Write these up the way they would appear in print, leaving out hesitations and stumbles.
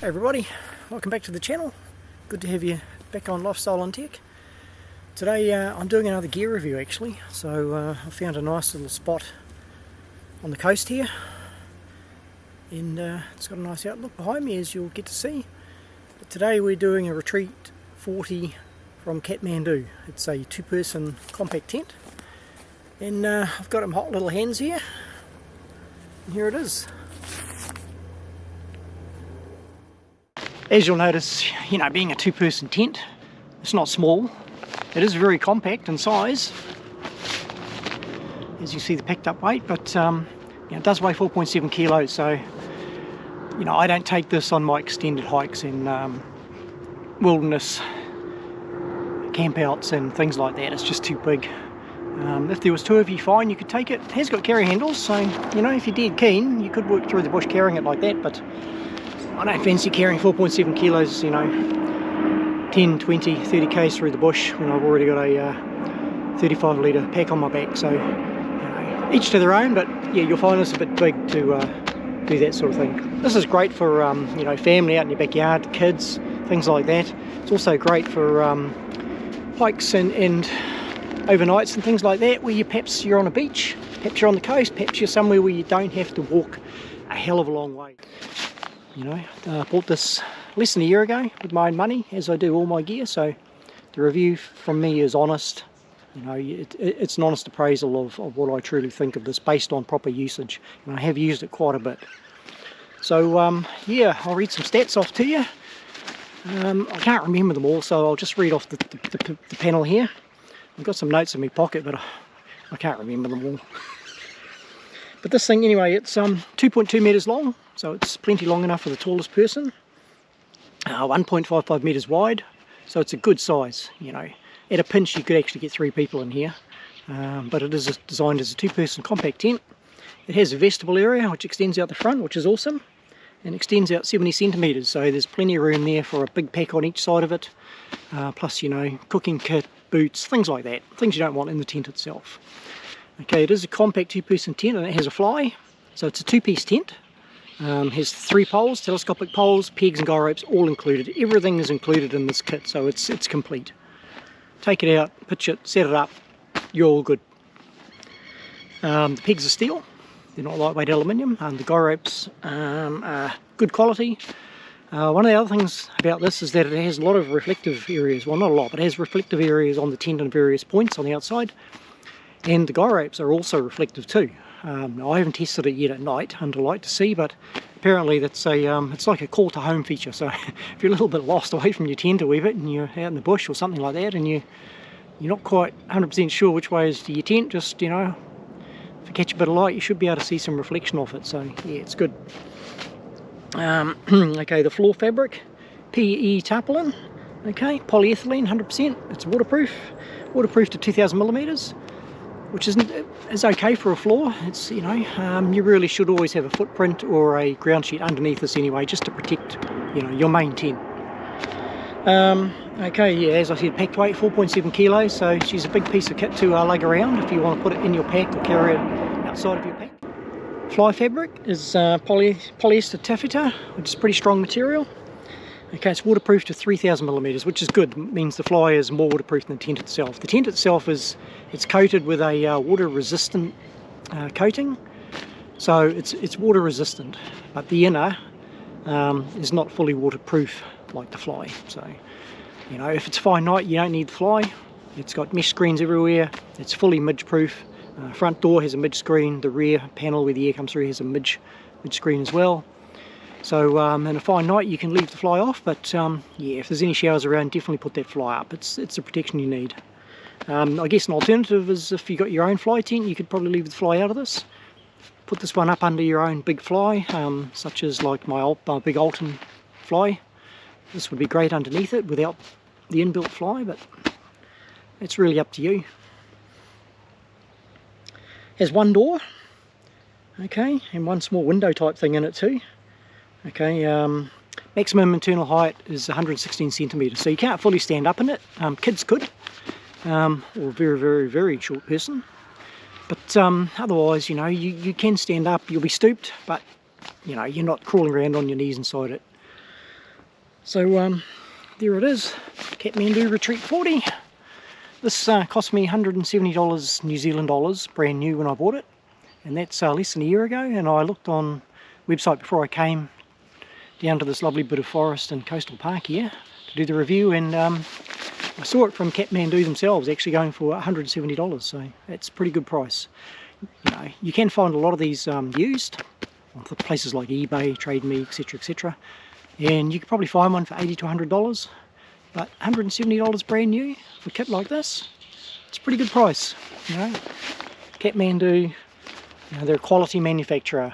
Hey everybody, welcome back to the channel. Good to have you back on Lifestyle and Tech. Today I'm doing another gear review actually. So I found a nice little spot on the coast here, and it's got a nice outlook behind me, as you'll get to see. But today we're doing a Retreat 40 from Kathmandu. It's a two-person compact tent, and I've got them hot little hands here, and here it is. As you'll notice, you know, being a two-person tent, it's not small. It is very compact in size, as you see the picked up weight, but you know, it does weigh 4.7 kilos, so you know, I don't take this on my extended hikes and wilderness campouts and things like that. It's just too big. If there was two of you, fine, you could take it. It has got carry handles, so you know, if you're dead keen, you could work through the bush carrying it like that, but I don't fancy carrying 4.7 kilos, you know, 10, 20, 30 k's through the bush when I've already got a 35 litre pack on my back. So, you know, each to their own, but yeah, you'll find this a bit big to do that sort of thing. This is great for, you know, family out in your backyard, kids, things like that. It's also great for hikes and overnights and things like that, where perhaps you're on a beach, perhaps you're on the coast, perhaps you're somewhere where you don't have to walk a hell of a long way. You know, I bought this less than a year ago with my own money, as I do all my gear, so the review from me is honest. You know, it's an honest appraisal of what I truly think of this based on proper usage, and I have used it quite a bit. So yeah, I'll read some stats off to you. I can't remember them all, so I'll just read off the panel here. I've got some notes in my pocket, but I can't remember them all. But this thing anyway, it's 2.2 metres long, so it's plenty long enough for the tallest person. 1.55 metres wide, so it's a good size. You know, at a pinch you could actually get 3 people in here, but it is designed as a two-person compact tent. It has a vestibule area which extends out the front, which is awesome, and extends out 70 centimetres, so there's plenty of room there for a big pack on each side of it, plus, you know, cooking kit, boots, things like that, things you don't want in the tent itself. Okay, it is a compact two-person tent, and it has a fly, so it's a two-piece tent. Has 3 poles, telescopic poles, pegs and guy ropes, all included. Everything is included in this kit, so it's complete. Take it out, pitch it, set it up, you're all good. The pegs are steel, they're not lightweight aluminium, and the guy ropes are good quality. One of the other things about this is that it has a lot of reflective areas, well, not a lot, but it has reflective areas on the tent and various points on the outside. And the guy ropes are also reflective too. I haven't tested it yet at night under light to see, but apparently that's it's like a call to home feature. So if you're a little bit lost away from your tent a wee bit and you're out in the bush or something like that, and you're not quite 100% sure which way is to your tent, just, you know, if you catch a bit of light, you should be able to see some reflection off it. So yeah, it's good. Okay, the floor fabric, PE tarpaulin. Okay, polyethylene, 100%. It's waterproof to 2,000 millimeters. Which is okay for a floor. It's, you know, you really should always have a footprint or a ground sheet underneath this anyway, just to protect, you know, your main tent. Okay, yeah, as I said, packed weight 4.7 kilos, so she's a big piece of kit to lug around if you want to put it in your pack or carry it outside of your pack. Fly fabric is polyester taffeta, which is pretty strong material. Okay, it's waterproof to 3,000 millimeters, which is good. It means the fly is more waterproof than the tent itself. The tent itself it's coated with a water-resistant coating, so it's water-resistant. But the inner is not fully waterproof like the fly. So, you know, if it's a fine night, you don't need the fly. It's got mesh screens everywhere. It's fully midge-proof. Front door has a midge screen. The rear panel where the air comes through has a midge screen as well. So in a fine night you can leave the fly off, but yeah, if there's any showers around, definitely put that fly up. It's the protection you need. I guess an alternative is if you got your own fly tent, you could probably leave the fly out of this. Put this one up under your own big fly, such as like my big Alton fly. This would be great underneath it without the inbuilt fly, but it's really up to you. Has one door, okay, and one small window type thing in it too. Okay, maximum internal height is 116 centimetres, so you can't fully stand up in it. Kids could, or a very, very, very short person. But otherwise, you know, you can stand up. You'll be stooped, but you know, you're not crawling around on your knees inside it. So there it is, Kathmandu Retreat 40. This cost me $170 New Zealand dollars, brand new when I bought it, and that's less than a year ago. And I looked on the website before I came down to this lovely bit of forest and coastal park here to do the review, and I saw it from Kathmandu themselves actually going for $170, so that's a pretty good price. You know, you can find a lot of these used on places like eBay, Trade Me, etc, etc, and you could probably find one for $80 to $100, but $170 brand new for a kit like this, it's a pretty good price. You know, Kathmandu, you know, they're a quality manufacturer.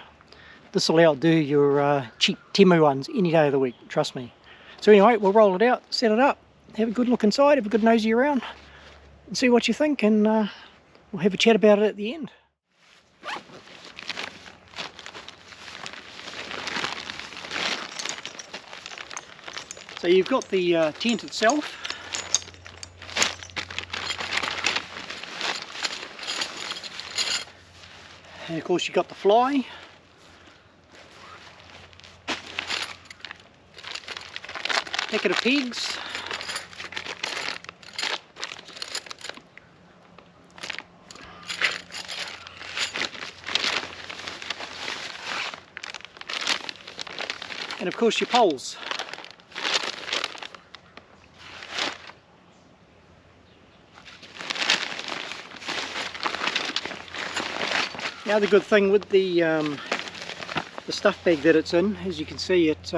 This will outdo your cheap Temu ones any day of the week, trust me. So anyway, we'll roll it out, set it up, have a good look inside, have a good nosy around, and see what you think, and we'll have a chat about it at the end. So you've got the tent itself. And of course you've got the fly. Packet of pegs. And of course your poles. Now the good thing with the stuff bag that it's in, as you can see, it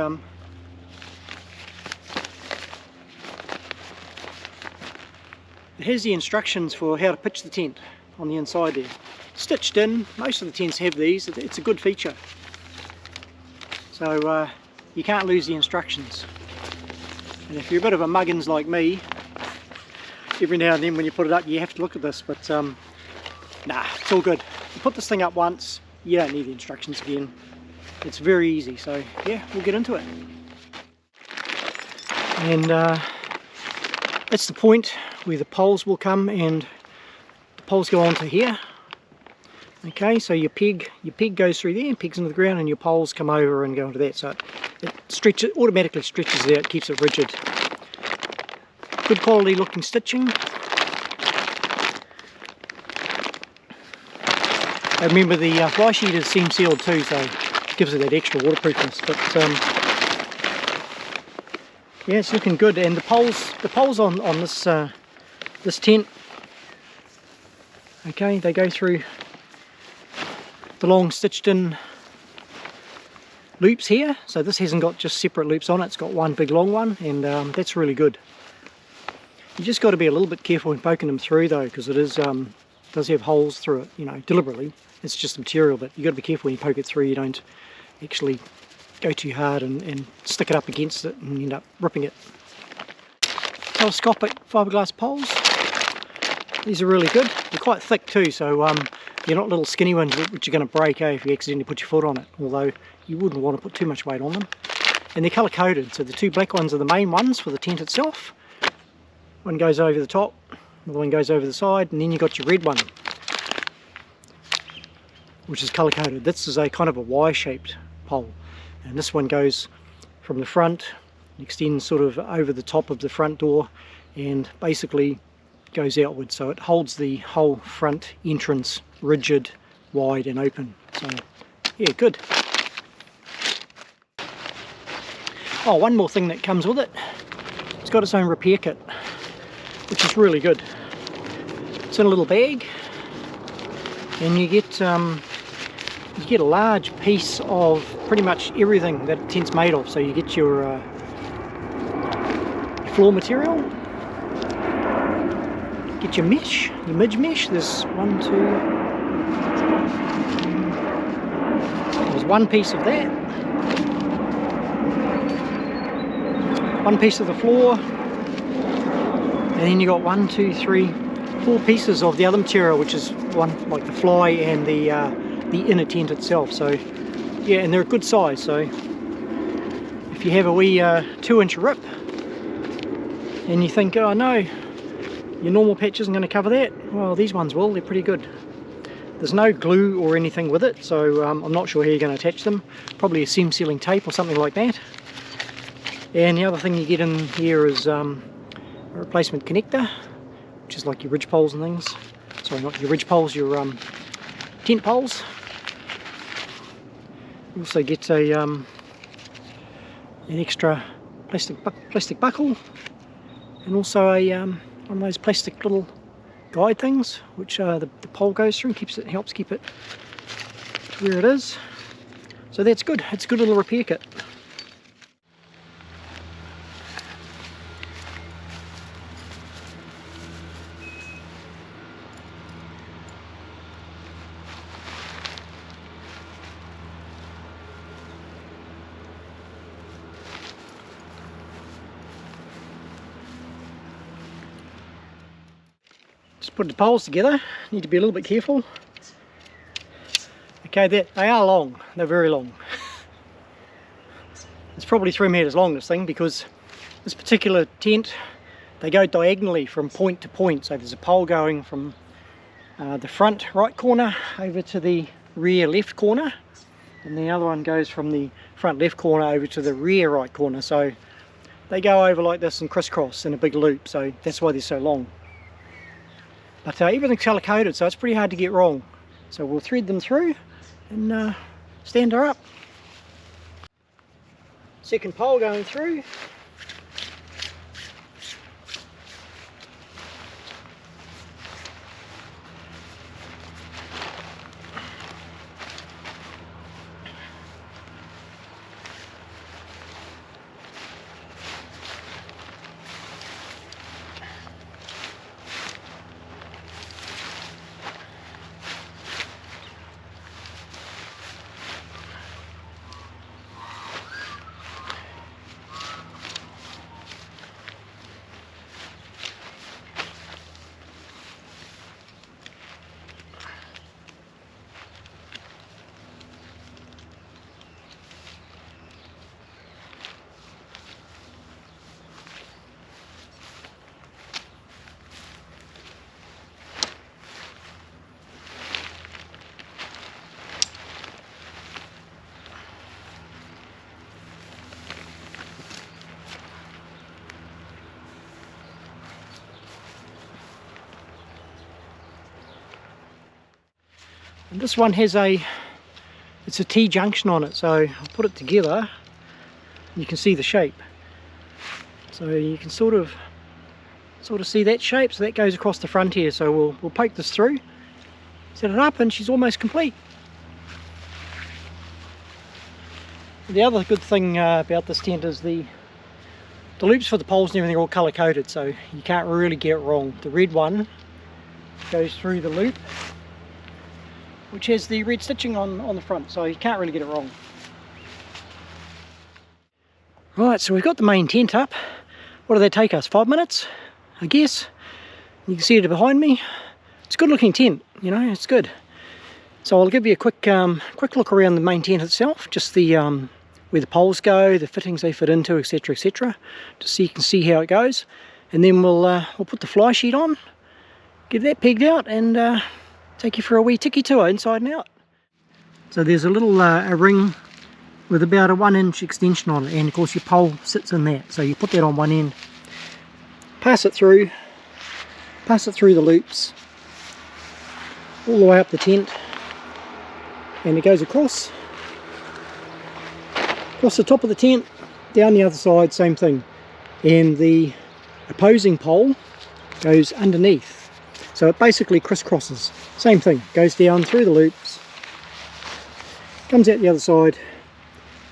has the instructions for how to pitch the tent on the inside there. Stitched in, most of the tents have these, it's a good feature. So you can't lose the instructions. And if you're a bit of a muggins like me, every now and then when you put it up you have to look at this, but nah, it's all good. You put this thing up once, you don't need the instructions again. It's very easy, so yeah, we'll get into it. And that's the point where the poles will come, and the poles go onto here. Okay, so your peg goes through there, pegs into the ground, and your poles come over and go into that. So it automatically stretches it out, keeps it rigid. Good quality looking stitching. I remember the fly sheet is seam sealed too, so it gives it that extra waterproofness. But yeah, it's looking good. And the poles on this this tent, okay, they go through the long stitched in loops here. So this hasn't got just separate loops on it, it's got one big long one, and that's really good. You just got to be a little bit careful when poking them through though, because it is does have holes through it, you know, deliberately. It's just the material, but you got to be careful when you poke it through, you don't actually go too hard and stick it up against it and end up ripping it. Telescopic fiberglass poles. These are really good. They're quite thick too, so they're not little skinny ones which are going to break if you accidentally put your foot on it, although you wouldn't want to put too much weight on them. And they're colour coded, so the two black ones are the main ones for the tent itself. One goes over the top, the one goes over the side, and then you've got your red one, which is colour coded. This is a kind of a Y-shaped pole, and this one goes from the front, extends sort of over the top of the front door, and basically goes outward, so it holds the whole front entrance rigid, wide and open. So yeah, good. Oh, one more thing that comes with it, it's got its own repair kit, which is really good. It's in a little bag, and you get a large piece of pretty much everything that a tent's made of. So you get your floor material, get your mesh, your midge mesh. There's one piece of that, one piece of the floor, and then you got 1, 2, 3, 4 pieces of the other material, which is one like the fly and the inner tent itself. So yeah, and they're a good size, so if you have a wee 2-inch rip and you think, oh no, your normal patch isn't going to cover that, well these ones will. They're pretty good. There's no glue or anything with it, so I'm not sure how you're going to attach them. Probably a seam sealing tape or something like that. And the other thing you get in here is a replacement connector, which is like your ridge poles and things. Sorry, not your ridge poles, your tent poles. You also get an extra plastic buckle, and also a one of those plastic little guide things, which the pole goes through and helps keep it to where it is. So that's good. It's a good little repair kit. Just put the poles together. Need to be a little bit careful. Okay, they are long. They're very long. It's probably 3 meters long, this thing, because this particular tent, they go diagonally from point to point. So there's a pole going from the front right corner over to the rear left corner, and the other one goes from the front left corner over to the rear right corner. So they go over like this and crisscross in a big loop, so that's why they're so long. But everything's colour coded, so it's pretty hard to get wrong. So we'll thread them through and stand her up. Second pole going through. And this one has it's a T-junction on it, so I'll put it together. You can see the shape. So you can sort of see that shape, so that goes across the front here. So we'll poke this through, set it up, and she's almost complete. The other good thing about this tent is the loops for the poles and everything are all colour coded, so you can't really get it wrong. The red one goes through the loop, which has the red stitching on the front, so you can't really get it wrong. Right, so we've got the main tent up. What do they take us? 5 minutes, I guess. You can see it behind me. It's a good looking tent, you know, it's good. So I'll give you a quick look around the main tent itself, just the where the poles go, the fittings they fit into, etc, etc, just so you can see how it goes. And then we'll put the fly sheet on, get that pegged out, and take you for a wee tiki tour inside and out. So there's a little a ring with about a 1-inch extension on it, and of course your pole sits in that. So you put that on one end, pass it through the loops all the way up the tent, and it goes across the top of the tent, down the other side, same thing. And the opposing pole goes underneath, so it basically crisscrosses. Same thing, goes down through the loops, comes out the other side,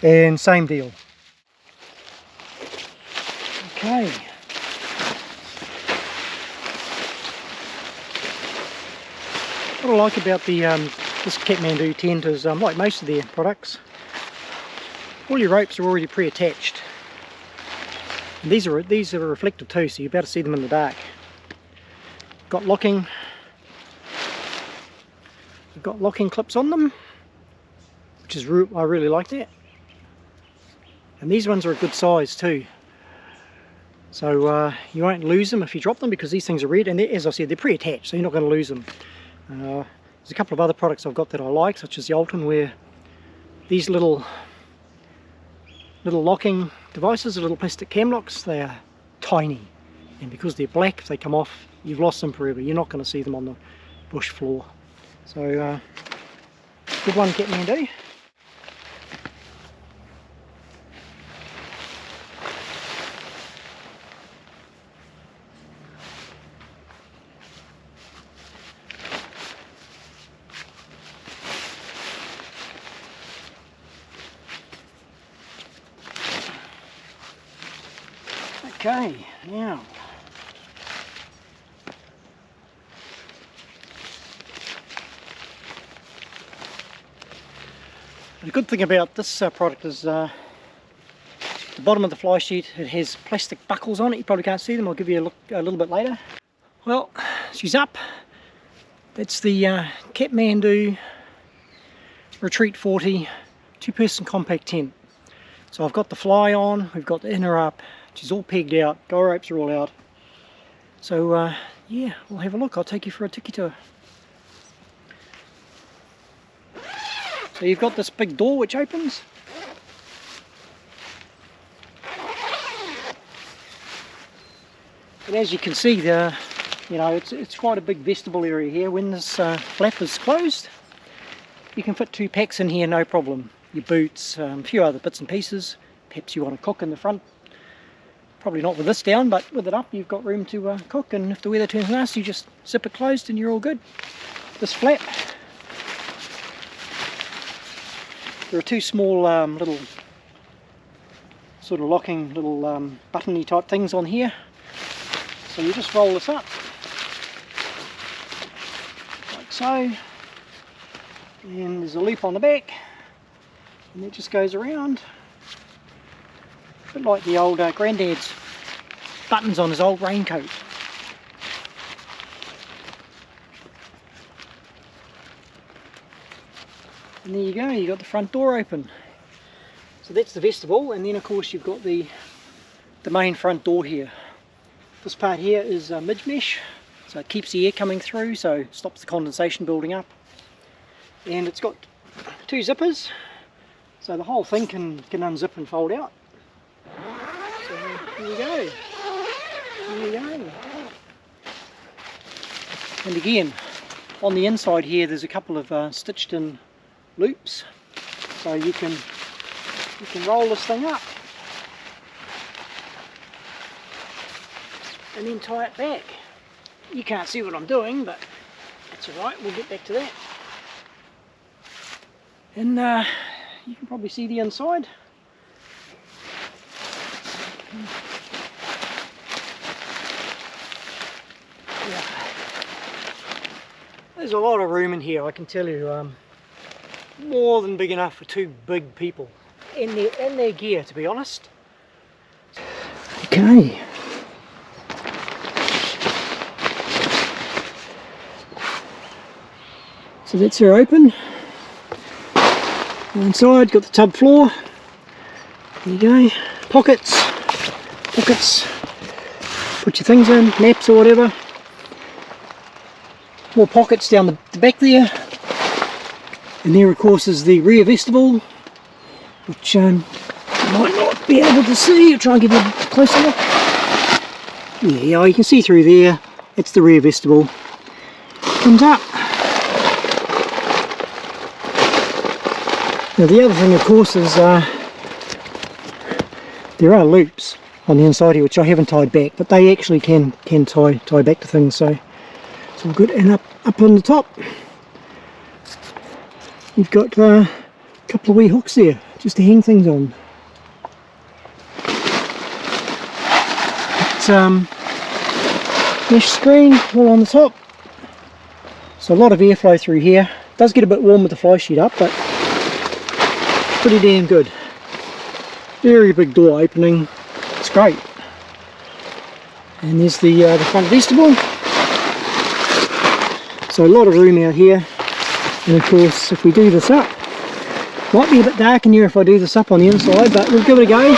and same deal. Okay. What I like about the this Kathmandu tent is, like most of their products, all your ropes are already pre-attached. And these are reflective too, so you're about to see them in the dark. Got locking. We've got locking clips on them, which is I really like that. And these ones are a good size too, so you won't lose them if you drop them, because these things are red, and as I said, they're pre-attached, so you're not going to lose them. There's a couple of other products I've got that I like, such as the Alton, where these little little locking devices, the little plastic cam locks. They are tiny, and because they're black, if they come off, you've lost them forever. You're not going to see them on the bush floor. So good one, Kathmandu. Okay, now the good thing about this product is the bottom of the fly sheet, it has plastic buckles on it. You probably can't see them. I'll give you a look a little bit later. Well, she's up. That's the Kathmandu Retreat 40 two-person compact tent. So I've got the fly on, we've got the inner up, she's all pegged out, guy ropes are all out. So yeah, we'll have a look. I'll take you for a tiki tour. So you've got this big door which opens. And as you can see there, you know, it's quite a big vestibule area here. When this flap is closed, you can fit 2 packs in here, no problem. Your boots, a few other bits and pieces. Perhaps you want to cook in the front. Probably not with this down, but with it up you've got room to cook, and if the weather turns nasty you just zip it closed and you're all good. This flap, there are 2 small little sort of locking little buttony type things on here. So you just roll this up like so, and there's a loop on the back, and it just goes around, a bit like the old granddad's buttons on his old raincoat. And there you go, you've got the front door open. So that's the vestibule, and then of course you've got the main front door here. This part here is midge mesh, so it keeps the air coming through, so stops the condensation building up. And it's got 2 zippers, so the whole thing can unzip and fold out. So here you go. Here you go. And again, on the inside here there's a couple of stitched in loops, so you can roll this thing up and then tie it back. You can't see what I'm doing, but that's alright, we'll get back to that. And you can probably see the inside. Yeah. There's a lot of room in here, I can tell you. More than big enough for 2 big people in their gear, to be honest. Okay. So that's her open. Inside, got the tub floor. There you go. Pockets. Put your things in, maps or whatever. More pockets down the back there. And there of course is the rear vestibule, which you might not be able to see. I'll try and give you a closer look. Yeah, you can see through there. It's the rear vestibule. Comes up. Now the other thing of course is there are loops on the inside here which I haven't tied back, but they actually can tie back to things, so it's all good. And up on the top you've got a couple of wee hooks there just to hang things on. It's mesh screen all on the top, so a lot of airflow through here. It does get a bit warm with the fly sheet up, but pretty damn good. Very big door opening, it's great. And there's the front vestibule, so a lot of room out here. And of course if we do this up, might be a bit dark in here if I do this up on the inside, but we'll give it a go.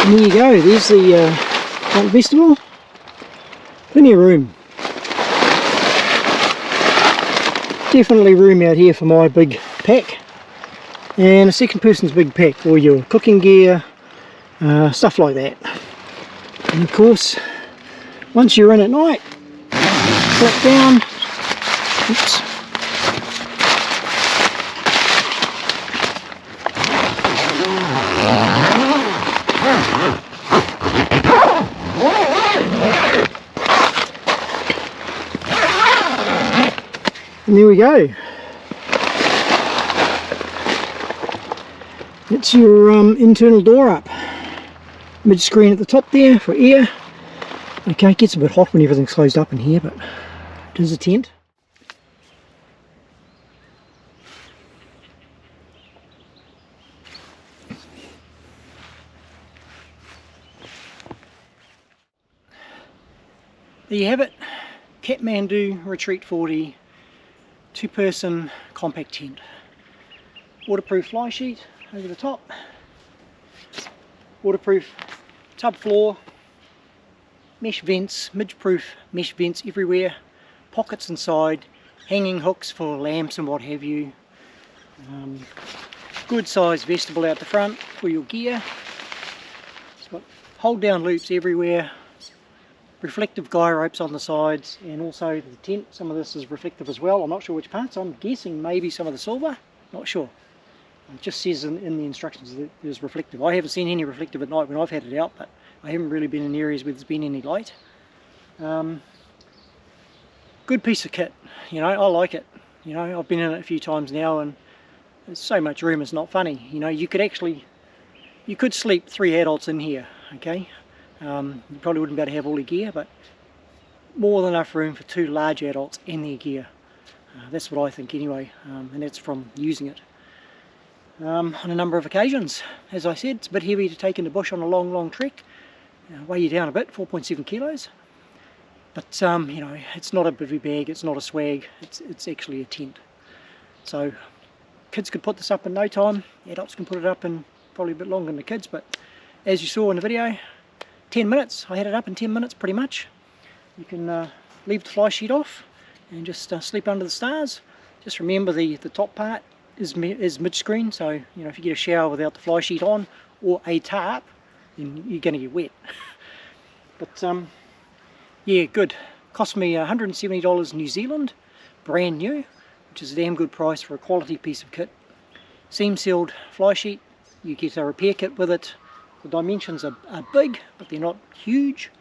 And there you go, there's the front vestibule. Plenty of room. Definitely room out here for my big pack, and a second person's big pack, or your cooking gear, stuff like that. And of course, once you're in at night, flip down, oops, and there we go. It's your internal door up. Mid screen at the top there for air. Okay, it gets a bit hot when everything's closed up in here, but it is a tent. There you have it, Kathmandu Retreat 40 two-person compact tent. Waterproof fly sheet over the top, waterproof tub floor, mesh vents, midge-proof mesh vents everywhere, pockets inside, hanging hooks for lamps and what have you. Good sized vestibule out the front for your gear. It's got hold down loops everywhere, reflective guy ropes on the sides, and also the tent, some of this is reflective as well. I'm not sure which parts, I'm guessing maybe some of the silver, not sure. It just says in the instructions that there's reflective. I haven't seen any reflective at night when I've had it out, but I haven't really been in areas where there's been any light. Good piece of kit, you know, I like it. You know, I've been in it a few times now and there's so much room, it's not funny. You know, you could sleep 3 adults in here, okay? You probably wouldn't be able to have all your gear, but more than enough room for 2 large adults and their gear. That's what I think anyway, and that's from using it. On a number of occasions. As I said, it's a bit heavy to take in the bush on a long trek. Weigh you down a bit, 4.7 kilos. But you know, it's not a bivvy bag, it's not a swag, it's actually a tent. So kids could put this up in no time, adults can put it up in probably a bit longer than the kids, but as you saw in the video, 10 minutes, I had it up in 10 minutes pretty much. You can leave the fly sheet off and just sleep under the stars. Just remember the top part is mid-screen, so you know, if you get a shower without the fly sheet on or a tarp, then you're going to get wet. But yeah, good. Cost me $170 New Zealand, brand new, which is a damn good price for a quality piece of kit. Seam sealed fly sheet, you get a repair kit with it. The dimensions are big, but they're not huge.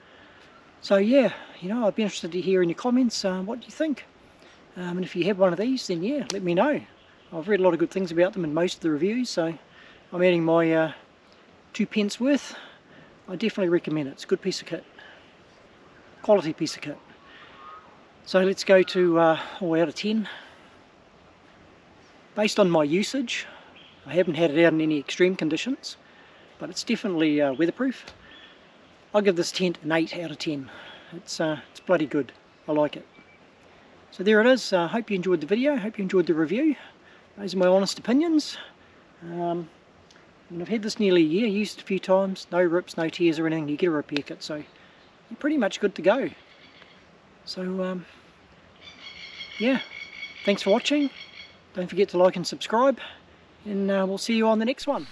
So yeah, you know, I'd be interested to hear in your comments what you think. And if you have one of these, then yeah, let me know. I've read a lot of good things about them in most of the reviews, so I'm adding my 2 pence worth. I definitely recommend it. It's a good piece of kit. Quality piece of kit. So let's go to out of 10. Based on my usage, I haven't had it out in any extreme conditions, but it's definitely weatherproof. I'll give this tent an 8 out of 10. It's bloody good. I like it. So there it is. Hope you enjoyed the video. Hope you enjoyed the review. Those are my honest opinions. And I've had this nearly a year, used it a few times, no rips, no tears or anything. You get a repair kit, so you're pretty much good to go. So yeah, thanks for watching. Don't forget to like and subscribe, and we'll see you on the next one.